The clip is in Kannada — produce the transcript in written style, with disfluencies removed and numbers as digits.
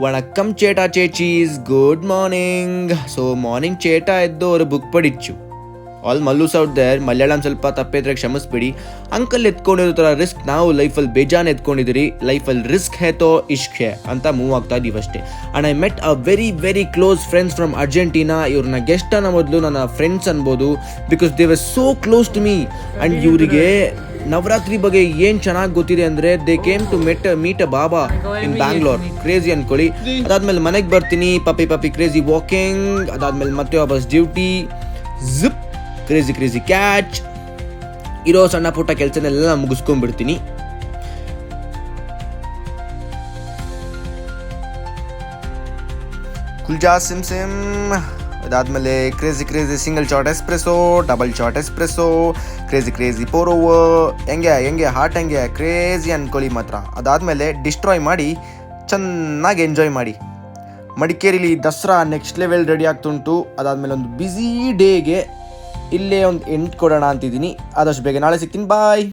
വണക്കം ചേട്ടാ ചേച്ചീസ്, ಗುಡ್ ಮಾರ್ನಿಂಗ್. ಸೊ ಮಾರ್ನಿಂಗ್ ಚೇಟಾ ಎದ್ದು ಅವರು ಬುಕ್ ಪಡಿಚ್ಚು. All Mallus out there, Malayalam ಸ್ವಲ್ಪ ತಪ್ಪಿದ್ರೆ ಕ್ಷಮಿಸ್ಬಿಡಿ. ಅಂಕಲ್ ಎತ್ಕೊಂಡಿರೋ ಥರ ರಿಸ್ಕ್ ನಾವು ಲೈಫಲ್ಲಿ ಬೇಜಾನ್ ಎತ್ಕೊಂಡಿದ್ದೀರಿ. ಲೈಫಲ್ಲಿ ರಿಸ್ಕ್ ಹೇ ತೋ ಇಶ್ಕ್ ಹೇ ಅಂತ ಮೂವ್ ಆಗ್ತಾ ಇದೀವಿ ಅಷ್ಟೇ. And I met a very very close friends from Argentina. ಇವ್ರನ್ನ ಗೆಸ್ಟ್ ಅನ್ನೋ ಮೊದಲು ನನ್ನ ಫ್ರೆಂಡ್ಸ್ ಅನ್ಬೋದು, because they were so close to me. And ಇವರಿಗೆ ನವರಾತ್ರಿ ಬಗ್ಗೆ ಏನು ಚೆನ್ನಾಗಿ ಗೊತ್ತಿದೆ ಅಂದರೆ they came to meet a baba in Bangalore. Crazy ಅನ್ಕೊಳ್ಳಿ. ಅದಾದ್ಮೇಲೆ ಮನೆಗೆ ಬರ್ತೀನಿ, ಪಪ್ಪಿ ಕ್ರೇಜಿ ವಾಕಿಂಗ್. ಅದಾದ್ಮೇಲೆ ಮತ್ತೆ ವಾಪಸ್ ಡ್ಯೂಟಿ, ಜಿಪ್ ಕ್ರೇಜಿ ಕ್ಯಾಚ್. ಇರೋ ಸಣ್ಣ ಪುಟ್ಟ ಕೆಲಸನೆಲ್ಲ ಮುಗಿಸ್ಕೊಂಡ್ಬಿಡ್ತೀನಿ. ಕುಲ್ಜಾ ಸಿಮ್. ಅದಾದ್ಮೇಲೆ crazy single shot espresso, double shot espresso, crazy pour over. ಹೆಂಗೆ ಹಾಟ್ ಹೆಂಗೆ ಕ್ರೇಜಿ ಅನ್ಕೊಳ್ಳಿ ಮಾತ್ರ. ಅದಾದಮೇಲೆ ಡಿಸ್ಟ್ರಾಯ್ ಮಾಡಿ ಚೆನ್ನಾಗಿ ಎಂಜಾಯ್ ಮಾಡಿ. ಮಡಿಕೇರಿಲಿ ದಸರಾ ನೆಕ್ಸ್ಟ್ ಲೆವೆಲ್ ರೆಡಿ ಆಗ್ತುಂಟು. ಅದಾದಮೇಲೆ ಒಂದು ಬ್ಯುಸಿ ಡೇಗೆ ಇಲ್ಲೇ ಒಂದು ಎಂಡ್ ಕೊಡೋಣ ಅಂತಿದ್ದೀನಿ. ಆದಷ್ಟು ಬೇಗ ನಾಳೆ ಸಿಗ್ತೀನಿ. ಬಾಯ್.